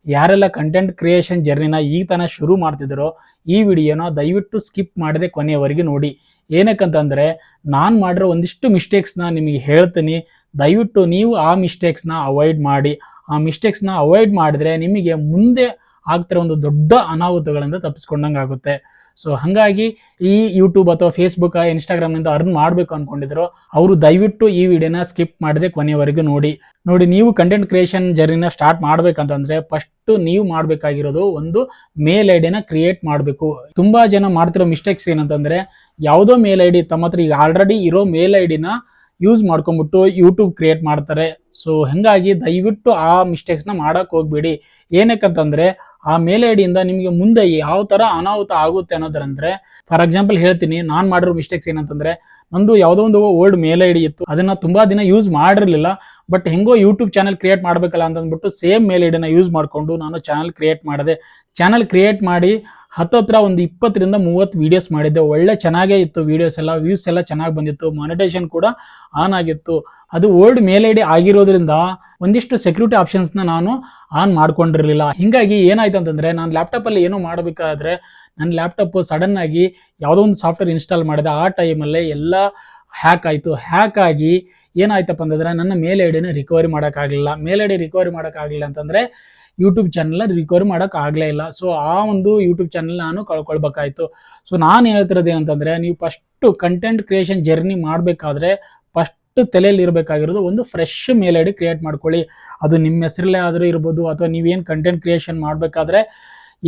ಯಾರೆಲ್ಲ content creation ಜರ್ನಿನ ಈಗ ತನ ಶುರು ಮಾಡ್ತಿದ್ದಾರೋ ಈ ವಿಡಿಯೋನ ದಯವಿಟ್ಟು ಸ್ಕಿಪ್ ಮಾಡದೆ ಕೊನೆಯವರೆಗೆ ನೋಡಿ. ಏನಕ್ಕಂತಂದರೆ ನಾನು ಮಾಡಿರೋ ಒಂದಿಷ್ಟು ಮಿಸ್ಟೇಕ್ಸ್ನ ನಿಮಗೆ ಹೇಳ್ತೀನಿ. ದಯವಿಟ್ಟು ನೀವು ಆ ಮಿಸ್ಟೇಕ್ಸ್ನ ಅವಾಯ್ಡ್ ಮಾಡಿ. ಆ ಮಿಸ್ಟೇಕ್ಸ್ನ ಅವಾಯ್ಡ್ ಮಾಡಿದ್ರೆ ನಿಮಗೆ ಮುಂದೆ ಆಗ್ತಿರೋ ಒಂದು ದೊಡ್ಡ ಅನಾಹುತಗಳಿಂದ ತಪ್ಪಿಸ್ಕೊಂಡಂಗೆ ಆಗುತ್ತೆ. ಸೊ ಹಾಗಾಗಿ ಈ ಯೂಟ್ಯೂಬ್ ಅಥವಾ ಫೇಸ್ಬುಕ್ ಇನ್ಸ್ಟಾಗ್ರಾಮ್ನಿಂದ ಅರ್ನ್ ಮಾಡಬೇಕು ಅಂದ್ಕೊಂಡಿದ್ರು ಅವರು ದಯವಿಟ್ಟು ಈ ವಿಡಿಯೋನ ಸ್ಕಿಪ್ ಮಾಡದೆ ಕೊನೆಯವರೆಗೂ ನೋಡಿ. ನೀವು ಕಂಟೆಂಟ್ ಕ್ರಿಯೇಷನ್ ಜರ್ನಿನ ಸ್ಟಾರ್ಟ್ ಮಾಡ್ಬೇಕಂತಂದ್ರೆ ಫಸ್ಟ್ ನೀವು ಮಾಡಬೇಕಾಗಿರೋದು ಒಂದು ಮೇಲ್ ಐಡಿನ ಕ್ರಿಯೇಟ್ ಮಾಡಬೇಕು. ತುಂಬಾ ಜನ ಮಾಡ್ತಿರೋ ಮಿಸ್ಟೇಕ್ಸ್ ಏನಂತಂದ್ರೆ ಯಾವುದೋ ಮೇಲ್ ಐಡಿ ತಮ್ಮ ಹತ್ರ ಈಗ ಆಲ್ರೆಡಿ ಇರೋ ಮೇಲ್ ಐಡಿನ ಯೂಸ್ ಮಾಡ್ಕೊಂಡ್ಬಿಟ್ಟು ಯೂಟ್ಯೂಬ್ ಕ್ರಿಯೇಟ್ ಮಾಡ್ತಾರೆ. ಸೊ ಹಾಗಾಗಿ ದಯವಿಟ್ಟು ಆ ಮಿಸ್ಟೇಕ್ಸ್ನ ಮಾಡಕ್ಕೆ ಹೋಗ್ಬೇಡಿ. ಏನಕ್ಕಂತಂದ್ರೆ ಆ ಮೇಲ್ ಐಡಿಯಿಂದ ನಿಮಗೆ ಮುಂದೆ ಯಾವ ಥರ ಅನಾಹುತ ಆಗುತ್ತೆ ಅನ್ನೋದ್ರಂದ್ರೆ, ಫಾರ್ ಎಕ್ಸಾಂಪಲ್ ಹೇಳ್ತೀನಿ, ನಾನು ಮಾಡಿರೋ ಮಿಸ್ಟೇಕ್ಸ್ ಏನಂತಂದ್ರೆ ನಂದು ಯಾವುದೋ ಒಂದು ಓಲ್ಡ್ ಮೇಲ್ ಐಡಿ ಇತ್ತು, ಅದನ್ನ ತುಂಬಾ ದಿನ ಯೂಸ್ ಮಾಡಿರಲಿಲ್ಲ. ಬಟ್ ಹೆಂಗೋ ಯೂಟ್ಯೂಬ್ ಚಾನಲ್ ಕ್ರಿಯೇಟ್ ಮಾಡಬೇಕಲ್ಲ ಅಂತಂದ್ಬಿಟ್ಟು ಸೇಮ್ ಮೇಲ್ ಐಡಿನ ಯೂಸ್ ಮಾಡಿಕೊಂಡು ನಾನು ಚಾನಲ್ ಕ್ರಿಯೇಟ್ ಮಾಡಿದೆ. ಚಾನಲ್ ಕ್ರಿಯೇಟ್ ಮಾಡಿ ಹತ್ತತ್ರ ಒಂದು 20ರಿಂದ 30 ವೀಡಿಯೋಸ್ ಮಾಡಿದ್ದೆ. ಒಳ್ಳೆ ಚೆನ್ನಾಗೇ ಇತ್ತು ವೀಡಿಯೋಸ್ ಎಲ್ಲ, ವ್ಯೂಸ್ ಎಲ್ಲ ಚೆನ್ನಾಗಿ ಬಂದಿತ್ತು, ಮಾನಿಟೈಸೇಷನ್ ಕೂಡ ಆನ್ ಆಗಿತ್ತು. ಅದು ಓಲ್ಡ್ ಮೇಲ್ ಐಡಿ ಆಗಿರೋದ್ರಿಂದ ಒಂದಿಷ್ಟು ಸೆಕ್ಯೂರಿಟಿ ಆಪ್ಷನ್ಸ್ನ ನಾನು ಆನ್ ಮಾಡ್ಕೊಂಡಿರಲಿಲ್ಲ. ಹಿಂಗಾಗಿ ಏನಾಯ್ತು ಅಂತಂದ್ರೆ ನಾನು ಲ್ಯಾಪ್ಟಾಪಲ್ಲಿ ಏನೋ ಮಾಡಬೇಕಾದ್ರೆ ನನ್ನ ಲ್ಯಾಪ್ಟಾಪ್ ಸಡನ್ ಆಗಿ ಯಾವುದೋ ಒಂದು ಸಾಫ್ಟ್ವೇರ್ ಇನ್ಸ್ಟಾಲ್ ಮಾಡಿದೆ. ಆ ಟೈಮಲ್ಲೇ ಎಲ್ಲ ಹ್ಯಾಕ್ ಆಯಿತು. ಹ್ಯಾಕ್ ಆಗಿ ಏನಾಯ್ತಪ್ಪ ಅಂತಂದ್ರೆ ನನ್ನ ಮೇಲ್ ಐಡಿನ ರಿಕವರಿ ಮಾಡೋಕ್ಕಾಗಲಿಲ್ಲ. ಮೇಲ್ ಐಡಿ ರಿಕವರಿ ಮಾಡೋಕ್ಕಾಗಲಿಲ್ಲ ಅಂತಂದ್ರೆ ಯೂಟ್ಯೂಬ್ ಚಾನಲ್ ರಿಕವರಿ ಮಾಡೋಕ್ಕಾಗಲೇ ಇಲ್ಲ. ಸೊ ಆ ಒಂದು ಯೂಟ್ಯೂಬ್ ಚಾನಲ್ ನಾನು ಕಳ್ಕೊಳ್ಬೇಕಾಯ್ತು. ಸೊ ನಾನು ಹೇಳ್ತಿರೋದು ಏನಂತಂದರೆ, ನೀವು ಫಸ್ಟು ಕಂಟೆಂಟ್ ಕ್ರಿಯೇಷನ್ ಜರ್ನಿ ಮಾಡಬೇಕಾದ್ರೆ ಫಸ್ಟ್ ತಲೆಯಲ್ಲಿ ಇರಬೇಕಾಗಿರೋದು ಒಂದು ಫ್ರೆಶ್ ಮೇಲ್ ಐಡಿ ಕ್ರಿಯೇಟ್ ಮಾಡ್ಕೊಳ್ಳಿ. ಅದು ನಿಮ್ಮ ಹೆಸರಲ್ಲೇ ಆದರೂ ಇರ್ಬೋದು, ಅಥವಾ ನೀವೇನು ಕಂಟೆಂಟ್ ಕ್ರಿಯೇಷನ್ ಮಾಡಬೇಕಾದ್ರೆ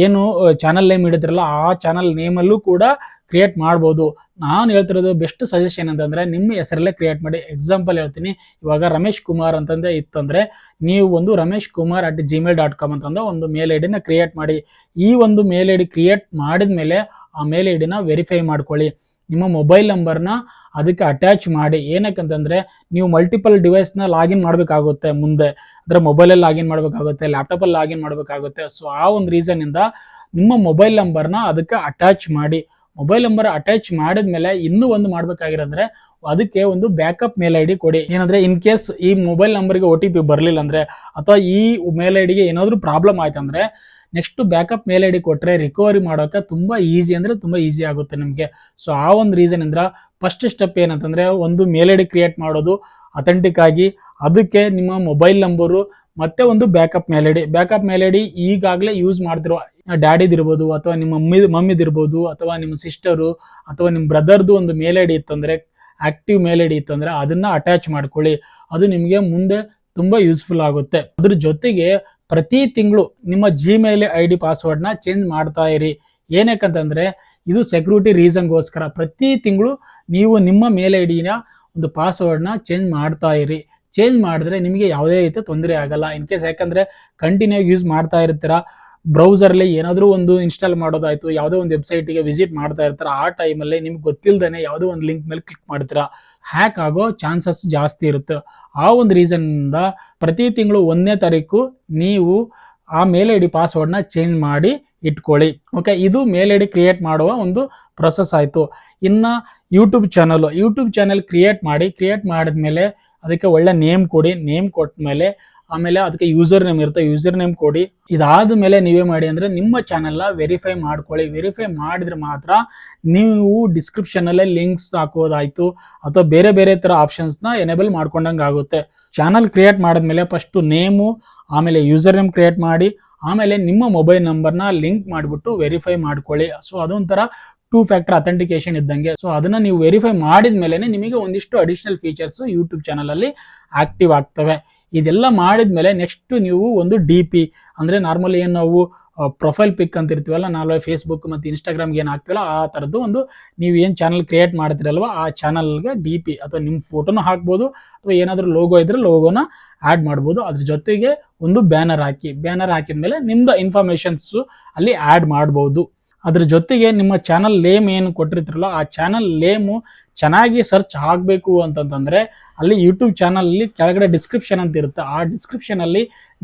ಏನು ಚಾನಲ್ ನೇಮ್ ಇಡಿದ್ರಲ್ಲ ಆ ಚಾನಲ್ ನೇಮಲ್ಲೂ ಕೂಡ ಕ್ರಿಯೇಟ್ ಮಾಡ್ಬೋದು. ನಾನು ಹೇಳ್ತಿರೋದು ಬೆಸ್ಟ್ ಸಜೆಷನ್ ಅಂತಂದರೆ ನಿಮ್ಮ ಹೆಸರಲ್ಲೇ ಕ್ರಿಯೇಟ್ ಮಾಡಿ. ಎಕ್ಸಾಂಪಲ್ ಹೇಳ್ತೀನಿ, ಇವಾಗ ರಮೇಶ್ ಕುಮಾರ್ ಅಂತಂದೇ ಇತ್ತಂದರೆ ನೀವು ಒಂದು rameshkumar@gmail.com ಅಂತಂದ ಒಂದು ಮೇಲ್ ಐಡಿನ ಕ್ರಿಯೇಟ್ ಮಾಡಿ. ಈ ಒಂದು ಮೇಲ್ ಐಡಿ ಕ್ರಿಯೇಟ್ ಮಾಡಿದ ಮೇಲೆ ಆ ಮೇಲ್ ಐಡಿನ ವೆರಿಫೈ ಮಾಡ್ಕೊಳ್ಳಿ. ನಿಮ್ಮ ಮೊಬೈಲ್ ನಂಬರ್ನ ಅದಕ್ಕೆ ಅಟ್ಯಾಚ್ ಮಾಡಿ. ಏನಕ್ಕಂತಂದರೆ ನೀವು ಮಲ್ಟಿಪಲ್ ಡಿವೈಸ್ನ ಲಾಗಿನ್ ಮಾಡಬೇಕಾಗುತ್ತೆ ಮುಂದೆ. ಅಂದರೆ ಮೊಬೈಲಲ್ಲಿ ಲಾಗಿನ್ ಮಾಡಬೇಕಾಗುತ್ತೆ, ಲ್ಯಾಪ್ಟಾಪಲ್ಲಿ ಲಾಗಿನ್ ಮಾಡಬೇಕಾಗುತ್ತೆ. ಸೊ ಆ ಒಂದು ರೀಸನ್ನಿಂದ ನಿಮ್ಮ ಮೊಬೈಲ್ ನಂಬರ್ನ ಅದಕ್ಕೆ ಅಟ್ಯಾಚ್ ಮಾಡಿ. ಮೊಬೈಲ್ ನಂಬರ್ ಅಟ್ಯಾಚ್ ಮಾಡಿದ ಮೇಲೆ ಇನ್ನೂ ಒಂದು ಮಾಡಬೇಕಾಗಿರೋದ್ರೆ ಅದಕ್ಕೆ ಒಂದು ಬ್ಯಾಕಪ್ ಮೇಲ್ ಐಡಿ ಕೊಡಿ. ಏನಂದರೆ ಇನ್ ಕೇಸ್ ಈ ಮೊಬೈಲ್ ನಂಬರ್ಗೆ OTP ಬರಲಿಲ್ಲ ಅಂದರೆ ಅಥವಾ ಈ ಮೇಲ್ ಐಡಿಗೆ ಏನಾದರೂ ಪ್ರಾಬ್ಲಮ್ ಆಯ್ತಂದರೆ ನೆಕ್ಸ್ಟ್ ಬ್ಯಾಕಪ್ ಮೇಲ್ ಐಡಿ ಕೊಟ್ಟರೆ ರಿಕವರಿ ಮಾಡೋಕ್ಕೆ ತುಂಬ ಈಸಿ, ಅಂದರೆ ತುಂಬ ಈಸಿ ಆಗುತ್ತೆ ನಿಮಗೆ. ಸೊ ಆ ಒಂದು ರೀಸನಿಂದ ಫಸ್ಟ್ ಸ್ಟೆಪ್ ಏನಂತಂದರೆ ಒಂದು ಮೇಲ್ ಐಡಿ ಕ್ರಿಯೇಟ್ ಮಾಡೋದು ಅಥೆಂಟಿಕ್ ಆಗಿ, ಅದಕ್ಕೆ ನಿಮ್ಮ ಮೊಬೈಲ್ ನಂಬರು ಮತ್ತೆ ಒಂದು backup mail ID. Backup mail ID ಈಗಾಗಲೇ ಯೂಸ್ ಮಾಡ್ತಿರೋ ಡ್ಯಾಡಿದಿರ್ಬೋದು, ಅಥವಾ ನಿಮ್ಮ ಮಮ್ಮಿದಿರ್ಬೋದು, ಅಥವಾ ನಿಮ್ಮ ಸಿಸ್ಟರು ಅಥವಾ ನಿಮ್ಮ ಬ್ರದರ್ದು ಒಂದು ಮೇಲ್ ಐಡಿ ಇತ್ತಂದರೆ, ಆಕ್ಟಿವ್ ಮೇಲ್ ಐಡಿ ಇತ್ತಂದರೆ ಅದನ್ನು ಅಟ್ಯಾಚ್ ಮಾಡ್ಕೊಳ್ಳಿ. ಅದು ನಿಮಗೆ ಮುಂದೆ ತುಂಬ ಯೂಸ್ಫುಲ್ ಆಗುತ್ತೆ. ಅದ್ರ ಜೊತೆಗೆ ಪ್ರತಿ ತಿಂಗಳು ನಿಮ್ಮ ಜಿಮೇಲ್ ID ಪಾಸ್ವರ್ಡ್ನ ಚೇಂಜ್ ಮಾಡ್ತಾ ಇರಿ. ಏನಕ್ಕಂತಂದರೆ ಇದು ಸೆಕ್ಯೂರಿಟಿ ರೀಸನ್ಗೋಸ್ಕರ. ಪ್ರತಿ ತಿಂಗಳು ನೀವು ನಿಮ್ಮ ಮೇಲ್ ಐಡಿನ ಒಂದು ಪಾಸ್ವರ್ಡ್ನ ಚೇಂಜ್ ಮಾಡ್ತಾ ಇರಿ. ಚೇಂಜ್ ಮಾಡಿದ್ರೆ ನಿಮಗೆ ಯಾವುದೇ ರೀತಿ ತೊಂದರೆ ಆಗಲ್ಲ. ಇನ್ ಕೇಸ್ ಯಾಕಂದರೆ ಕಂಟಿನ್ಯೂ ಯೂಸ್ ಮಾಡ್ತಾ ಇರ್ತೀರ, ಬ್ರೌಸರ್ಲಿ ಏನಾದರೂ ಒಂದು ಇನ್ಸ್ಟಾಲ್ ಮಾಡೋದಾಯಿತು, ಯಾವುದೋ ಒಂದು ವೆಬ್ಸೈಟಿಗೆ ವಿಸಿಟ್ ಮಾಡ್ತಾ ಇರ್ತಾರೆ, ಆ ಟೈಮಲ್ಲಿ ನಿಮ್ಗೆ ಗೊತ್ತಿಲ್ಲದೇ ಯಾವುದೋ ಒಂದು ಲಿಂಕ್ ಮೇಲೆ ಕ್ಲಿಕ್ ಮಾಡ್ತೀರಾ, ಹ್ಯಾಕ್ ಆಗೋ ಚಾನ್ಸಸ್ ಜಾಸ್ತಿ ಇರುತ್ತೆ. ಆ ಒಂದು ರೀಸನ್ನಿಂದ ಪ್ರತಿ ತಿಂಗಳು 1ನೇ ತಾರೀಕು ನೀವು ಆ ಮೇಲ್ ಐಡಿ ಪಾಸ್ವರ್ಡ್ನ ಚೇಂಜ್ ಮಾಡಿ ಇಟ್ಕೊಳ್ಳಿ. ಓಕೆ, ಇದು ಮೇಲ್ ಐಡಿ ಕ್ರಿಯೇಟ್ ಮಾಡುವ ಒಂದು ಪ್ರೊಸೆಸ್ ಆಯಿತು. ಇನ್ನು ಯೂಟ್ಯೂಬ್ ಚಾನಲ್ ಕ್ರಿಯೇಟ್ ಮಾಡಿದ್ಮೇಲೆ ಅದಕ್ಕೆ ಒಳ್ಳೆ ನೇಮ್ ಕೊಡಿ. ನೇಮ್ ಕೊಟ್ಟ ಮೇಲೆ ಆಮೇಲೆ ಅದಕ್ಕೆ ಯೂಸರ್ ನೇಮ್ ಇರುತ್ತೆ, ಯೂಸರ್ ನೇಮ್ ಕೊಡಿ. ಇದಾದ ಮೇಲೆ ನೀವೇ ಮಾಡಿ ಅಂದರೆ ನಿಮ್ಮ ಚಾನಲ್ನ ವೆರಿಫೈ ಮಾಡ್ಕೊಳ್ಳಿ. ವೆರಿಫೈ ಮಾಡಿದ್ರೆ ಮಾತ್ರ ನೀವು ಡಿಸ್ಕ್ರಿಪ್ಷನಲ್ಲೇ ಲಿಂಕ್ಸ್ ಹಾಕೋದಾಯಿತು ಅಥವಾ ಬೇರೆ ಬೇರೆ ಥರ ಆಪ್ಷನ್ಸ್ನ ಎನೇಬಲ್ ಮಾಡ್ಕೊಂಡಂಗೆ ಆಗುತ್ತೆ. ಚಾನಲ್ ಕ್ರಿಯೇಟ್ ಮಾಡಿದ್ಮೇಲೆ ಫಸ್ಟು ನೇಮು, ಆಮೇಲೆ ಯೂಸರ್ ನೇಮ್ ಕ್ರಿಯೇಟ್ ಮಾಡಿ, ಆಮೇಲೆ ನಿಮ್ಮ ಮೊಬೈಲ್ ನಂಬರ್ನ ಲಿಂಕ್ ಮಾಡಿಬಿಟ್ಟು ವೆರಿಫೈ ಮಾಡ್ಕೊಳ್ಳಿ. ಸೊ ಅದೊಂಥರ 2 ಫ್ಯಾಕ್ಟರ್ ಅಥೆಂಟಿಕೇಶನ್ ಇದ್ದಂಗೆ. ಸೊ ಅದನ್ನು ನೀವು ವೆರಿಫೈ ಮಾಡಿದ ಮೇಲೆ ನಿಮಗೆ ಒಂದಿಷ್ಟು ಅಡಿಷನಲ್ ಫೀಚರ್ಸ್ ಯೂಟ್ಯೂಬ್ ಚಾನಲಲ್ಲಿ ಆಕ್ಟಿವ್ ಆಗ್ತವೆ. ಇದೆಲ್ಲ ಮಾಡಿದ ಮೇಲೆ ನೆಕ್ಸ್ಟ್ ನೀವು ಒಂದು DP ಅಂದರೆ ನಾರ್ಮಲಿ ಏನು ನಾವು ಪ್ರೊಫೈಲ್ ಪಿಕ್ ಅಂತ ಇರ್ತೀವಲ್ಲ, ನಾವು ಫೇಸ್ಬುಕ್ ಮತ್ತು ಇನ್ಸ್ಟಾಗ್ರಾಮ್ಗೆ ಏನು ಹಾಕ್ತೀವಲ್ಲ ಆ ಥರದ್ದು ಒಂದು ನೀವು ಏನು ಚಾನಲ್ ಕ್ರಿಯೇಟ್ ಮಾಡ್ತೀರಲ್ವ ಆ ಚಾನಲ್ಗೆ DP ಅಥವಾ ನಿಮ್ಮ ಫೋಟೋನ ಹಾಕ್ಬೋದು, ಅಥವಾ ಏನಾದರೂ ಲೋಗೋ ಇದ್ದರೆ ಲೋಗೋನ ಆ್ಯಡ್ ಮಾಡ್ಬೋದು. ಅದ್ರ ಜೊತೆಗೆ ಒಂದು ಬ್ಯಾನರ್ ಹಾಕಿದ ಮೇಲೆ ನಿಮ್ಮದು ಇನ್ಫಾರ್ಮೇಷನ್ಸು ಅಲ್ಲಿ ಆ್ಯಡ್ ಮಾಡ್ಬೋದು. ಅದ್ರ ಜೊತೆಗೆ ನಿಮ್ಮ ಚಾನಲ್ ನೇಮ್ ಏನು ಕೊಟ್ಟಿರ್ತೀರಲ್ಲ ಆ ಚಾನಲ್ ನೇಮು ಚೆನ್ನಾಗಿ ಸರ್ಚ್ ಆಗಬೇಕು ಅಂತಂತಂದರೆ ಅಲ್ಲಿ ಯೂಟ್ಯೂಬ್ ಚಾನಲಲ್ಲಿ ಕೆಳಗಡೆ ಡಿಸ್ಕ್ರಿಪ್ಷನ್ ಅಂತ ಇರುತ್ತೆ. ಆ ಡಿಸ್ಕ್ರಿಪ್ಷನಲ್ಲಿ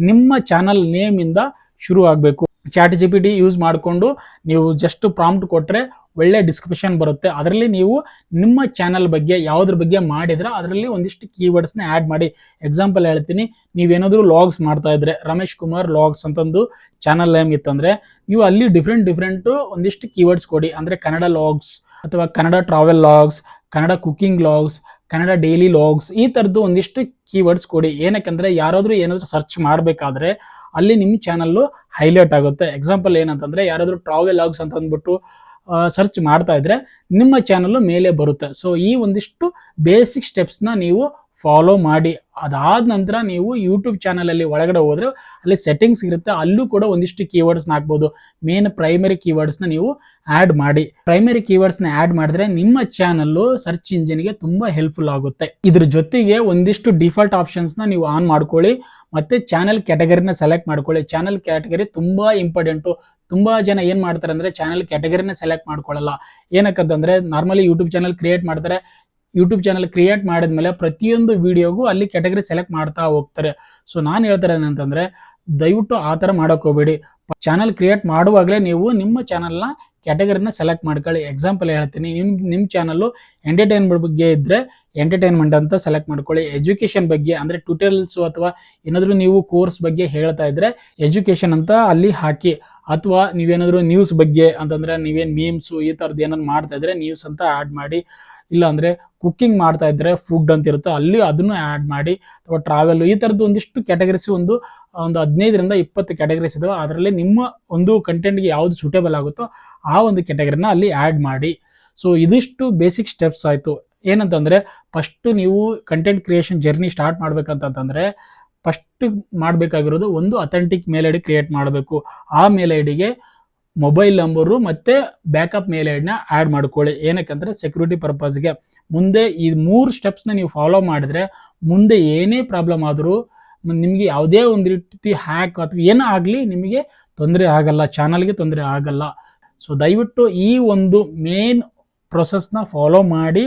ನಿಮ್ಮ ಚಾನಲ್ ನೇಮಿಂದ ಶುರು ಆಗಬೇಕು. ಚಾಟ್ GPT ಯೂಸ್ ಮಾಡಿಕೊಂಡು ನೀವು ಜಸ್ಟ್ ಪ್ರಾಂಪ್ಟ್ ಕೊಟ್ಟರೆ ಒಳ್ಳೆ ಡಿಸ್ಕ್ರಿಪ್ಷನ್ ಬರುತ್ತೆ. ಅದರಲ್ಲಿ ನೀವು ನಿಮ್ಮ ಚಾನಲ್ ಬಗ್ಗೆ ಯಾವುದ್ರ ಬಗ್ಗೆ ಮಾಡಿದ್ರೆ ಅದರಲ್ಲಿ ಒಂದಿಷ್ಟು ಕೀವರ್ಡ್ಸ್ನ ಆ್ಯಡ್ ಮಾಡಿ. ಎಕ್ಸಾಂಪಲ್ ಹೇಳ್ತೀನಿ, ನೀವೇನಾದರೂ ಲಾಗ್ಸ್ ಮಾಡ್ತಾ ಇದ್ರೆ ರಮೇಶ್ ಕುಮಾರ್ ಲಾಗ್ಸ್ ಅಂತಂದು ಚಾನಲ್ ನೇಮ್ ಇತ್ತಂದರೆ ನೀವು ಅಲ್ಲಿ ಡಿಫ್ರೆಂಟು ಒಂದಿಷ್ಟು ಕೀವರ್ಡ್ಸ್ ಕೊಡಿ. ಅಂದರೆ ಕನ್ನಡ ಲಾಗ್ಸ್ ಅಥವಾ Kannada travel vlogs, Kannada cooking vlogs, Kannada daily vlogs, ಈ ಥರದ್ದು ಒಂದಿಷ್ಟು ಕೀವರ್ಡ್ಸ್ ಕೊಡಿ. ಏನಕ್ಕಂದರೆ ಯಾರಾದರೂ ಏನಾದರೂ ಸರ್ಚ್ ಮಾಡಬೇಕಾದ್ರೆ ಅಲ್ಲಿ ನಿಮ್ಮ ಚಾನಲ್ಲು ಹೈಲೈಟ್ ಆಗುತ್ತೆ. ಎಕ್ಸಾಂಪಲ್ ಏನಂತಂದರೆ ಯಾರಾದರೂ ಟ್ರಾವೆಲ್ ಲಾಗ್ಸ್ ಅಂತ ಅಂದ್ಬಿಟ್ಟು ಸರ್ಚ್ ಮಾಡ್ತಾ ಇದ್ರೆ ನಿಮ್ಮ ಚಾನಲ್ಲು ಮೇಲೆ ಬರುತ್ತೆ. ಸೊ ಈ ಒಂದಿಷ್ಟು ಬೇಸಿಕ್ ಸ್ಟೆಪ್ಸ್ನ ನೀವು ಫಾಲೋ ಮಾಡಿ. ಅದಾದ ನಂತರ ನೀವು ಯೂಟ್ಯೂಬ್ ಚಾನಲಲ್ಲಿ ಒಳಗಡೆ ಹೋದರೆ ಅಲ್ಲಿ ಸೆಟ್ಟಿಂಗ್ಸ್ ಇರುತ್ತೆ, ಅಲ್ಲೂ ಕೂಡ ಒಂದಿಷ್ಟು ಕೀವರ್ಡ್ಸ್ನ ಹಾಕ್ಬೋದು. ಮೇನ್ ಪ್ರೈಮರಿ ಕೀವರ್ಡ್ಸ್ನ ನೀವು ಆ್ಯಡ್ ಮಾಡಿ. ಪ್ರೈಮರಿ ಕೀವರ್ಡ್ಸ್ನ ಆ್ಯಡ್ ಮಾಡಿದ್ರೆ ನಿಮ್ಮ ಚಾನಲ್ಲು ಸರ್ಚ್ ಇಂಜಿನ್ಗೆ ತುಂಬ ಹೆಲ್ಪ್ಫುಲ್ ಆಗುತ್ತೆ. ಇದ್ರ ಜೊತೆಗೆ ಒಂದಿಷ್ಟು ಡಿಫಾಲ್ಟ್ ಆಪ್ಷನ್ಸ್ನ ನೀವು ಆನ್ ಮಾಡ್ಕೊಳ್ಳಿ. ಮತ್ತು ಚಾನಲ್ ಕ್ಯಾಟಗರಿನ ಸೆಲೆಕ್ಟ್ ಮಾಡ್ಕೊಳ್ಳಿ. ಚಾನಲ್ ಕ್ಯಾಟಗರಿ ತುಂಬ ಇಂಪಾರ್ಟೆಂಟು. ತುಂಬ ಜನ ಏನು ಮಾಡ್ತಾರೆ ಅಂದರೆ ಚಾನಲ್ ಕ್ಯಾಟಗರಿನ ಸೆಲೆಕ್ಟ್ ಮಾಡ್ಕೊಳ್ಳಲ್ಲ. ಏನಕ್ಕಂತಂದರೆ ನಾರ್ಮಲಿ ಯೂಟ್ಯೂಬ್ ಚಾನಲ್ ಕ್ರಿಯೇಟ್ ಮಾಡ್ತಾರೆ. ಯೂಟ್ಯೂಬ್ ಚಾನಲ್ ಕ್ರಿಯೇಟ್ ಮಾಡಿದ್ಮೇಲೆ ಪ್ರತಿಯೊಂದು ವಿಡಿಯೋಗೂ ಅಲ್ಲಿ ಕ್ಯಾಟಗರಿ ಸೆಲೆಕ್ಟ್ ಮಾಡ್ತಾ ಹೋಗ್ತಾರೆ. ಸೊ ನಾನು ಹೇಳ್ತಾರೆ ಏನಂತಂದರೆ ದಯವಿಟ್ಟು ಆ ಥರ ಮಾಡೋಕೆ ಹೋಗಬೇಡಿ. ಚಾನಲ್ ಕ್ರಿಯೇಟ್ ಮಾಡುವಾಗಲೇ ನೀವು ನಿಮ್ಮ ಚಾನಲ್ನ ಕ್ಯಾಟಗರಿನ ಸೆಲೆಕ್ಟ್ ಮಾಡ್ಕೊಳ್ಳಿ. ಎಕ್ಸಾಂಪಲ್ ಹೇಳ್ತೀನಿ, ನಿಮ್ಮ ಚಾನಲ್ಲು ಎಂಟರ್ಟೈನ್ಮೆಂಟ್ ಬಗ್ಗೆ ಇದ್ದರೆ ಎಂಟರ್ಟೈನ್ಮೆಂಟ್ ಅಂತ ಸೆಲೆಕ್ಟ್ ಮಾಡ್ಕೊಳ್ಳಿ. ಎಜುಕೇಷನ್ ಬಗ್ಗೆ ಅಂದರೆ ಟ್ಯುಟೋರಿಯಲ್ಸು ಅಥವಾ ಏನಾದರೂ ನೀವು ಕೋರ್ಸ್ ಬಗ್ಗೆ ಹೇಳ್ತಾ ಇದ್ದರೆ ಎಜುಕೇಷನ್ ಅಂತ ಅಲ್ಲಿ ಹಾಕಿ. ಅಥವಾ ನೀವೇನಾದರೂ ನ್ಯೂಸ್ ಬಗ್ಗೆ ಅಂತಂದರೆ ನೀವೇನು ಮೀಮ್ಸು ಈ ಥರದ್ದು ಏನಾದ್ರು ಮಾಡ್ತಾ ಇದ್ರೆ ನ್ಯೂಸ್ ಅಂತ ಆ್ಯಡ್ ಮಾಡಿ. ಇಲ್ಲಾಂದರೆ ಕುಕ್ಕಿಂಗ್ ಮಾಡ್ತಾ ಇದ್ದರೆ ಫುಡ್ ಅಂತ ಇರುತ್ತೆ, ಅಲ್ಲಿ ಅದನ್ನು ಆ್ಯಡ್ ಮಾಡಿ. ಅಥವಾ ಟ್ರಾವೆಲ್, ಈ ಥರದ್ದು ಒಂದಿಷ್ಟು ಕ್ಯಾಟಗರೀಸ್ ಒಂದು 15ರಿಂದ 20 ಕ್ಯಾಟಗರೀಸ್ ಇದಾವೆ. ಅದರಲ್ಲಿ ನಿಮ್ಮ ಒಂದು ಕಂಟೆಂಟ್ಗೆ ಯಾವುದು ಸೂಟೇಬಲ್ ಆಗುತ್ತೋ ಆ ಒಂದು ಕ್ಯಾಟಗರಿನ ಅಲ್ಲಿ ಆ್ಯಡ್ ಮಾಡಿ. ಸೊ ಇದಿಷ್ಟು ಬೇಸಿಕ್ ಸ್ಟೆಪ್ಸ್ ಆಯಿತು. ಏನಂತಂದರೆ ಫಸ್ಟು ನೀವು ಕಂಟೆಂಟ್ ಕ್ರಿಯೇಷನ್ ಜರ್ನಿ ಸ್ಟಾರ್ಟ್ ಮಾಡ್ಬೇಕಂತಂದರೆ ಫಸ್ಟ್ ಮಾಡಬೇಕಾಗಿರೋದು ಒಂದು authentic mail I D create ಮಾಡಬೇಕು. ಆ ಮೇಲ್ ಐ ಡಿಗೆ ಮೊಬೈಲ್ ನಂಬರು ಮತ್ತು ಬ್ಯಾಕಪ್ ಮೇಲ್ ಐ ಡಿನ ಆ್ಯಡ್ ಮಾಡ್ಕೊಳ್ಳಿ. ಏನಕ್ಕಂದರೆ ಸೆಕ್ಯೂರಿಟಿ ಪರ್ಪಸ್ಗೆ. ಮುಂದೆ ಈ 3 ಸ್ಟೆಪ್ಸ್ನ ನೀವು ಫಾಲೋ ಮಾಡಿದ್ರೆ ಮುಂದೆ ಏನೇ ಪ್ರಾಬ್ಲಮ್ ಆದರೂ ನಿಮಗೆ ಯಾವುದೇ ಒಂದು ರೀತಿ ಹ್ಯಾಕ್ ಅಥವಾ ಏನೇ ಆಗಲಿ ನಿಮಗೆ ತೊಂದರೆ ಆಗಲ್ಲ, ಚಾನಲ್ಗೆ ತೊಂದರೆ ಆಗಲ್ಲ. ಸೊ ದಯವಿಟ್ಟು ಈ ಒಂದು ಮೇನ್ ಪ್ರೊಸೆಸ್ನ ಫಾಲೋ ಮಾಡಿ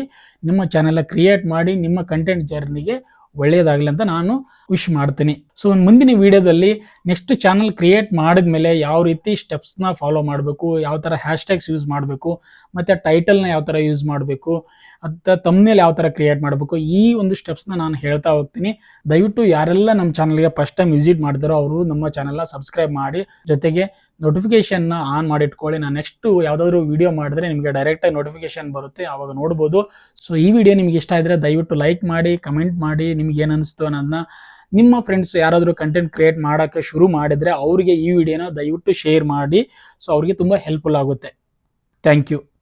ನಿಮ್ಮ ಚಾನಲ್ನ ಕ್ರಿಯೇಟ್ ಮಾಡಿ ನಿಮ್ಮ ಕಂಟೆಂಟ್ ಜರ್ನಿಗೆ ಒಳ್ಳೆಯದಾಗಲಿ ಅಂತ ನಾನು ವಿಶ್ ಮಾಡ್ತೀನಿ. ಸೊ ಮುಂದಿನ ವಿಡಿಯೋದಲ್ಲಿ ನೆಕ್ಸ್ಟ್ ಚಾನಲ್ ಕ್ರಿಯೇಟ್ ಮಾಡಿದ್ಮೇಲೆ ಯಾವ ರೀತಿ ಸ್ಟೆಪ್ಸ್ನ ಫಾಲೋ ಮಾಡಬೇಕು, ಯಾವ ಥರ ಹ್ಯಾಶ್ಟ್ಯಾಗ್ಸ್ ಯೂಸ್ ಮಾಡಬೇಕು, ಮತ್ತು ಟೈಟಲ್ನ ಯಾವ ಥರ ಯೂಸ್ ಮಾಡಬೇಕು, ಅಥವಾ ತಮ್ನೇಲ್ ಯಾವ ಥರ ಕ್ರಿಯೇಟ್ ಮಾಡಬೇಕು, ಈ ಒಂದು ಸ್ಟೆಪ್ಸ್ನ ನಾನು ಹೇಳ್ತಾ ಹೋಗ್ತೀನಿ. ದಯವಿಟ್ಟು ಯಾರೆಲ್ಲ ನಮ್ಮ ಚಾನಲ್ಗೆ ಫಸ್ಟ್ ಟೈಮ್ ವಿಸಿಟ್ ಮಾಡಿದಾರೋ ಅವರು ನಮ್ಮ ಚಾನಲ್ನ ಸಬ್ಸ್ಕ್ರೈಬ್ ಮಾಡಿ, ಜೊತೆಗೆ ನೋಟಿಫಿಕೇಷನ್ನ ಆನ್ ಮಾಡಿಟ್ಕೊಳ್ಳಿ. ನಾನು ನೆಕ್ಸ್ಟು ಯಾವುದಾದ್ರೂ ವಿಡಿಯೋ ಮಾಡಿದ್ರೆ ನಿಮಗೆ ಡೈರೆಕ್ಟಾಗಿ ನೋಟಿಫಿಕೇಷನ್ ಬರುತ್ತೆ, ಆವಾಗ ನೋಡ್ಬೋದು. ಸೊ ಈ ವಿಡಿಯೋ ನಿಮಗೆ ಇಷ್ಟ ಇದ್ದರೆ ದಯವಿಟ್ಟು ಲೈಕ್ ಮಾಡಿ, ಕಮೆಂಟ್ ಮಾಡಿ, ನಿಮ್ಗೆ ಏನು ಅನಿಸ್ತು ಅನ್ನೋದನ್ನ. ನಿಮ್ಮ ಫ್ರೆಂಡ್ಸ್ ಯಾರಾದರೂ ಕಂಟೆಂಟ್ ಕ್ರಿಯೇಟ್ ಮಾಡೋಕ್ಕೆ ಶುರು ಮಾಡಿದರೆ ಅವರಿಗೆ ಈ ವಿಡಿಯೋನ ದಯವಿಟ್ಟು ಶೇರ್ ಮಾಡಿ. ಸೊ ಅವ್ರಿಗೆ ತುಂಬ ಹೆಲ್ಪ್ಫುಲ್ ಆಗುತ್ತೆ. Thank you.